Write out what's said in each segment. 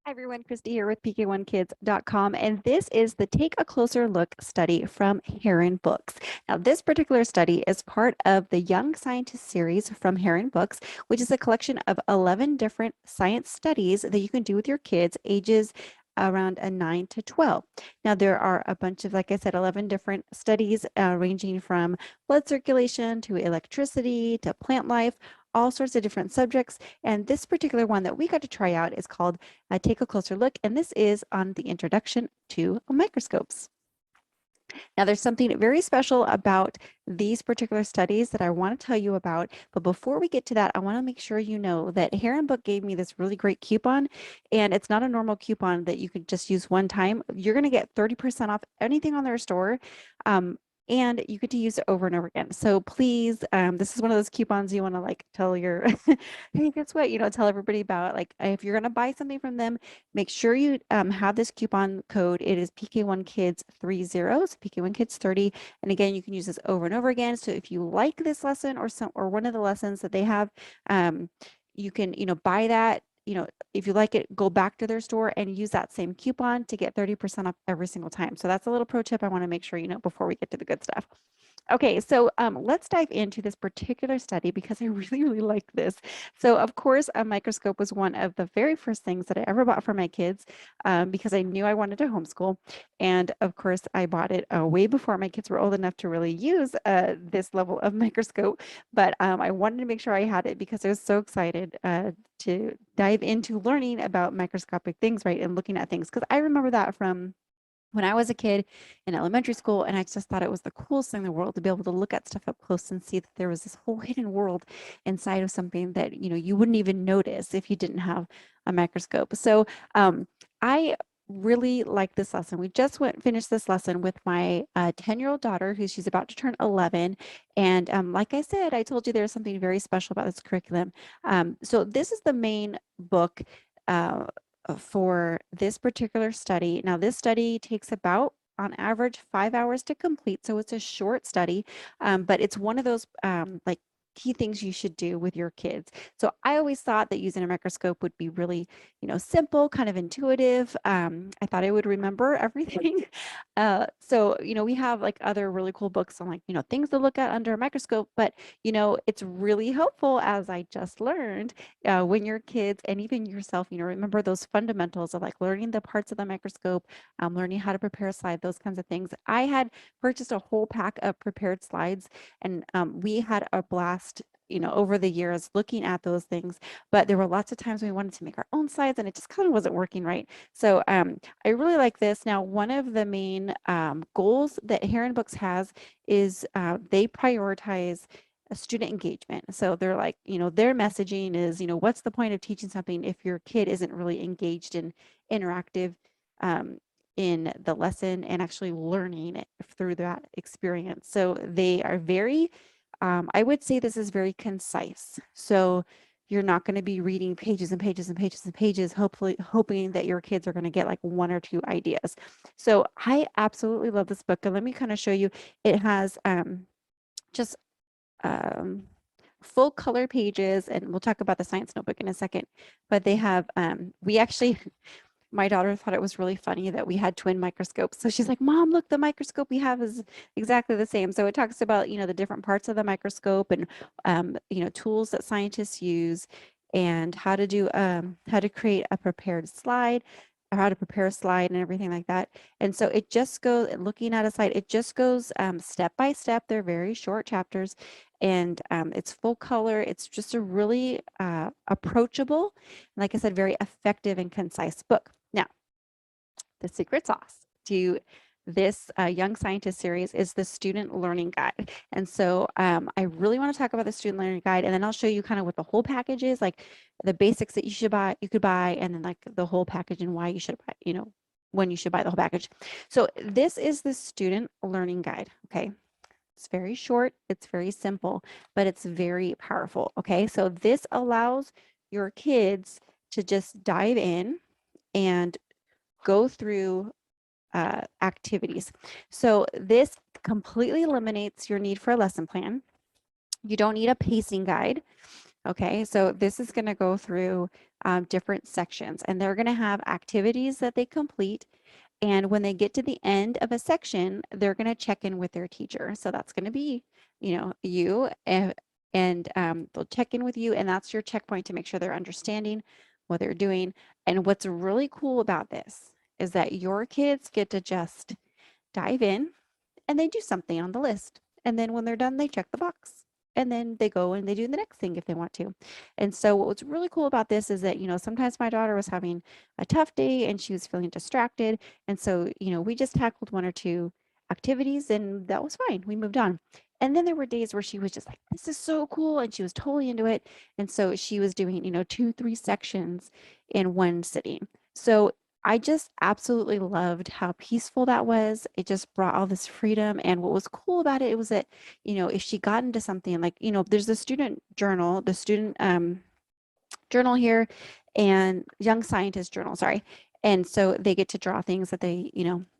Hi everyone, Christy here with PK1Kids.com, and this is the Take a Closer Look study from Heron Books. Now, this particular study is part of the Young Scientist series from Heron Books, which is a collection of 11 different science studies that you can do with your kids ages around 9 to 12. Now, there are a bunch of, like I said, 11 different studies ranging from blood circulation to electricity to plant life, all sorts of different subjects. And this particular one that we got to try out is called Take a Closer Look, and this is on the introduction to microscopes. Now, there's something very special about these particular studies that I want to tell you about. But before we get to that, I want to make sure you know that Heron Book gave me this really great coupon, and it's not a normal coupon that you could just use one time. You're going to get 30% off anything on their store. And you get to use it over and over again. So please, this is one of those coupons you want to like tell your, hey, guess what? Tell everybody about. Like, if you're going to buy something from them, make sure you have this coupon code. It is PK1Kids30, so PK1Kids30. And again, you can use this over and over again. So if you like this lesson or one of the lessons that they have, you can, buy that. If you like it, go back to their store and use that same coupon to get 30% off every single time. So that's a little pro tip I want to make sure you know before we get to the good stuff. Okay, so let's dive into this particular study because I really, really like this. So of course, a microscope was one of the very first things that I ever bought for my kids because I knew I wanted to homeschool. And of course, I bought it way before my kids were old enough to really use this level of microscope. But I wanted to make sure I had it because I was so excited to dive into learning about microscopic things, right? And looking at things because I remember that from when I was a kid in elementary school, and I just thought it was the coolest thing in the world to be able to look at stuff up close and see that there was this whole hidden world inside of something that you wouldn't even notice if you didn't have a microscope. So I really like this lesson. We just finished this lesson with my 10-year-old daughter, she's about to turn 11. And like I said, I told you there's something very special about this curriculum. So this is the main book for this particular study. Now, this study takes about, on average, 5 hours to complete. So it's a short study, but it's one of those like key things you should do with your kids. So I always thought that using a microscope would be really, simple, kind of intuitive. I thought I would remember everything. So, we have like other really cool books on like, things to look at under a microscope, but, it's really helpful, as I just learned, when your kids and even yourself, remember those fundamentals of like learning the parts of the microscope, learning how to prepare a slide, those kinds of things. I had purchased a whole pack of prepared slides, and we had a blast over the years looking at those things, but there were lots of times we wanted to make our own slides and it just kind of wasn't working right. So I really like this. Now, one of the main goals that Heron Books has is they prioritize student engagement. So they're like, their messaging is, what's the point of teaching something if your kid isn't really engaged and interactive in the lesson and actually learning it through that experience. So they are very, I would say this is very concise. So you're not going to be reading pages and pages and pages and pages, hopefully hoping that your kids are going to get like one or two ideas. So I absolutely love this book. And let me kind of show you. It has just full color pages, and we'll talk about the science notebook in a second, but they have, we actually, my daughter thought it was really funny that we had twin microscopes. So she's like, Mom, look, the microscope we have is exactly the same. So it talks about, the different parts of the microscope and, tools that scientists use and how to create a prepared slide, or how to prepare a slide and everything like that. And so it just goes, looking at a slide, it just goes step by step. They're very short chapters, and it's full color. It's just a really approachable, like I said, very effective and concise book. Now, the secret sauce to this Young Scientist series is the student learning guide. And so I really want to talk about the student learning guide, and then I'll show you kind of what the whole package is, like the basics that you could buy, and then like the whole package and why you should buy, when you should buy the whole package. So this is the student learning guide, okay? It's very short, it's very simple, but it's very powerful, okay? So this allows your kids to just dive in and go through activities. So this completely eliminates your need for a lesson plan. You don't need a pacing guide. Okay, so this is going to go through different sections, and they're going to have activities that they complete. And when they get to the end of a section, they're going to check in with their teacher. So that's going to be, you, and they'll check in with you, and that's your checkpoint to make sure they're understanding what they're doing. And what's really cool about this is that your kids get to just dive in and they do something on the list. And then when they're done, they check the box. And then they go and they do the next thing if they want to. And so what's really cool about this is that, sometimes my daughter was having a tough day and she was feeling distracted. And so, we just tackled one or two activities and that was fine. We moved on. And then there were days where she was just like, this is so cool. And she was totally into it. And so she was doing, 2, 3 sections in one sitting. So I just absolutely loved how peaceful that was. It just brought all this freedom. And what was cool about it, it was that, if she got into something like, there's the student journal, the student journal here and young scientist journal, sorry. And so they get to draw things that they,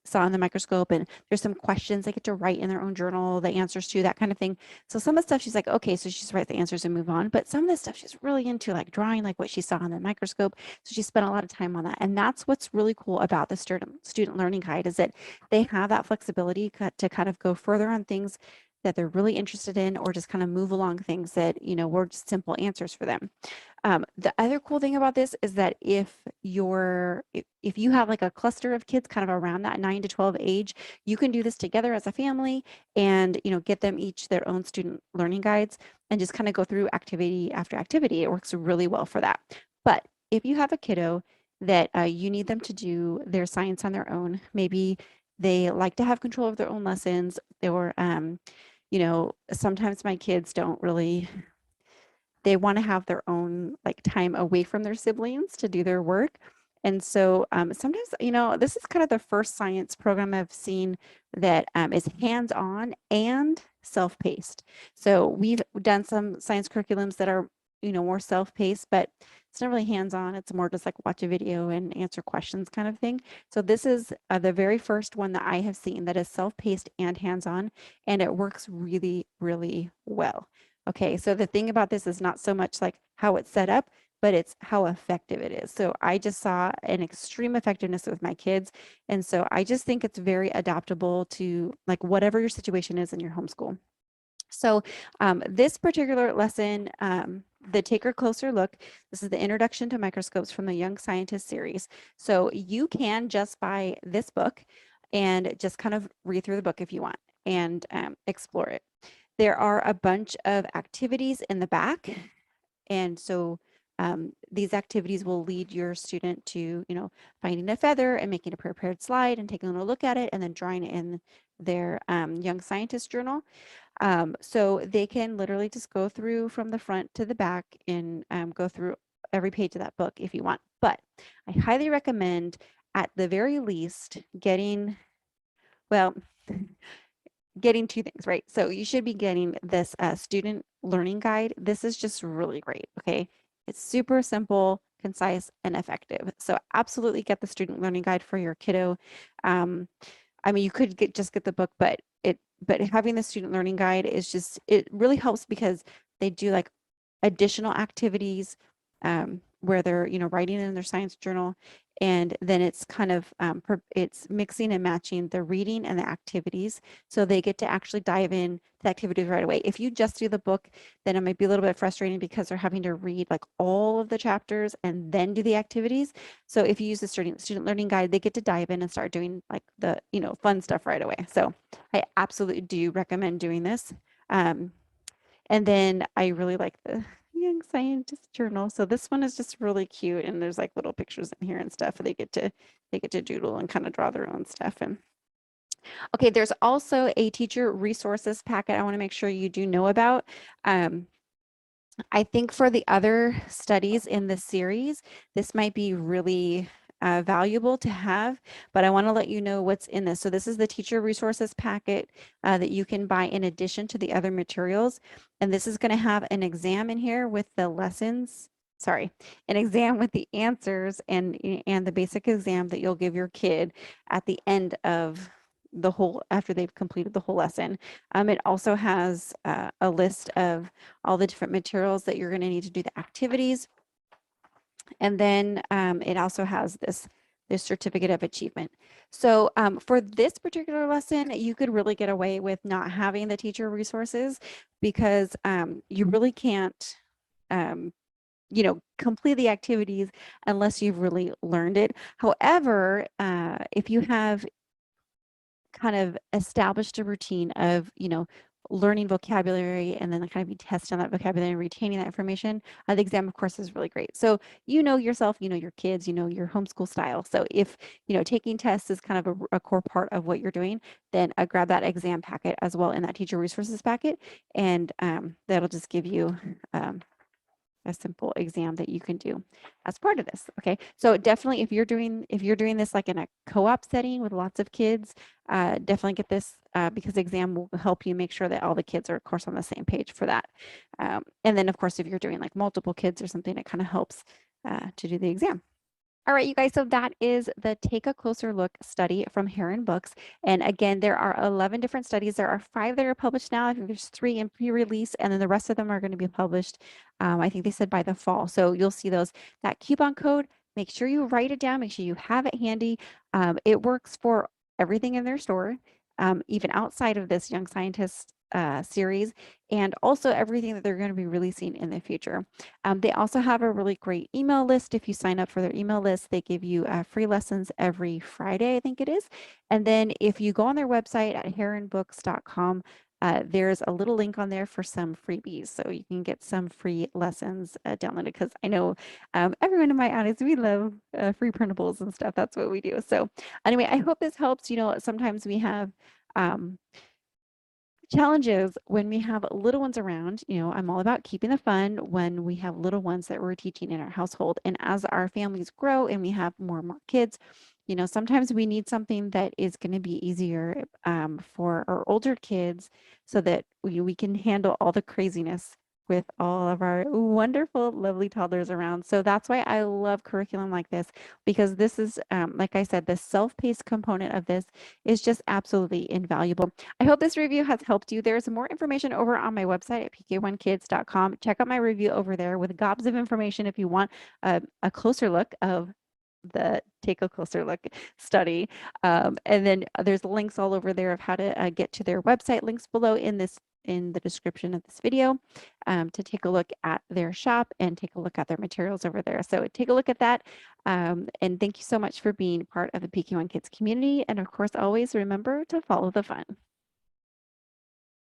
saw in the microscope, and there's some questions they get to write in their own journal, the answers to that kind of thing. So some of the stuff she's like, okay, so she's write the answers and move on. But some of the stuff she's really into, like drawing, like what she saw in the microscope. So she spent a lot of time on that. And that's what's really cool about the student learning guide is that they have that flexibility to kind of go further on things that they're really interested in, or just kind of move along things that, were just simple answers for them. The other cool thing about this is that if you have like a cluster of kids kind of around that 9 to 12 age, you can do this together as a family and, get them each their own student learning guides and just kind of go through activity after activity. It works really well for that. But if you have a kiddo that you need them to do their science on their own, maybe they like to have control of their own lessons, or, sometimes my kids don't really, they want to have their own like time away from their siblings to do their work. And so sometimes, this is kind of the first science program I've seen that is hands-on and self-paced. So we've done some science curriculums that are, more self-paced, but it's not really hands-on. It's more just like watch a video and answer questions kind of thing. So this is the very first one that I have seen that is self-paced and hands-on, and it works really, really well. Okay, so the thing about this is not so much like how it's set up, but it's how effective it is. So I just saw an extreme effectiveness with my kids. And so I just think it's very adaptable to like whatever your situation is in your homeschool. So this particular lesson, the Take a Closer Look, this is the Introduction to Microscopes from the Young Scientist series. So you can just buy this book and just kind of read through the book if you want and explore it. There are a bunch of activities in the back. And so these activities will lead your student to, finding a feather and making a prepared slide and taking a look at it and then drawing it in their young scientist journal. So they can literally just go through from the front to the back and go through every page of that book if you want. But I highly recommend at the very least getting, well, getting 2 things, right? So you should be getting this student learning guide. This is just really great, okay? It's super simple, concise, and effective. So absolutely get the student learning guide for your kiddo. I mean, you could just get the book, but having the student learning guide is just, it really helps because they do like additional activities where they're, writing in their science journal. And then it's kind of, it's mixing and matching the reading and the activities. So they get to actually dive in to the activities right away. If you just do the book, then it might be a little bit frustrating because they're having to read like all of the chapters and then do the activities. So if you use the student learning guide, they get to dive in and start doing like the, fun stuff right away. So I absolutely do recommend doing this. And then I really like the Young Scientist Journal. So this one is just really cute, and there's like little pictures in here and stuff. They get to doodle and kind of draw their own stuff. And okay, there's also a teacher resources packet I want to make sure you do know about. I think for the other studies in the series, this might be really valuable to have, but I want to let you know what's in this. So this is the teacher resources packet that you can buy in addition to the other materials. And this is going to have an exam in here with the lessons, sorry, an exam with the answers and the basic exam that you'll give your kid at the end of the whole after they've completed the whole lesson. It also has a list of all the different materials that you're going to need to do the activities. And then it also has this certificate of achievement. So for this particular lesson, you could really get away with not having the teacher resources because you really can't complete the activities unless you've really learned it. However, if you have kind of established a routine of, learning vocabulary and then kind of be testing on that vocabulary and retaining that information, the exam, of course, is really great. So you know yourself, you know your kids, you know your homeschool style. So if, taking tests is kind of a core part of what you're doing, then grab that exam packet as well in that teacher resources packet. And that'll just give you a simple exam that you can do as part of this. Okay, so definitely if you're doing this like in a co-op setting with lots of kids, definitely get this because the exam will help you make sure that all the kids are, of course, on the same page for that. And then, of course, if you're doing like multiple kids or something, it kind of helps to do the exam. All right, you guys, so that is the Take a Closer Look study from Heron Books. And again, there are 11 different studies. There are 5 that are published now. I think there's 3 in pre-release, and then the rest of them are going to be published, I think they said by the fall. So you'll see those. That coupon code, make sure you write it down. Make sure you have it handy. It works for everything in their store, even outside of this Young Scientist series, and also everything that they're going to be releasing in the future. They also have a really great email list. If you sign up for their email list, they give you free lessons every Friday, I think it is. And then if you go on their website at heronbooks.com, there's a little link on there for some freebies. So you can get some free lessons downloaded because I know everyone in my audience, we love free printables and stuff. That's what we do. So anyway, I hope this helps. Sometimes we have challenges when we have little ones around. I'm all about keeping the fun when we have little ones that we're teaching in our household. And as our families grow and we have more and more kids, sometimes we need something that is going to be easier for our older kids so that we can handle all the craziness with all of our wonderful, lovely toddlers around. So that's why I love curriculum like this, because this is, like I said, the self-paced component of this is just absolutely invaluable. I hope this review has helped you. There's more information over on my website at pk1kids.com. Check out my review over there with gobs of information if you want a closer look of the Take a Closer Look study. And then there's links all over there of how to get to their website, links below in the description of this video to take a look at their shop and take a look at their materials over there. So take a look at that. And thank you so much for being part of the PK1 Kids community. And of course, always remember to follow the fun.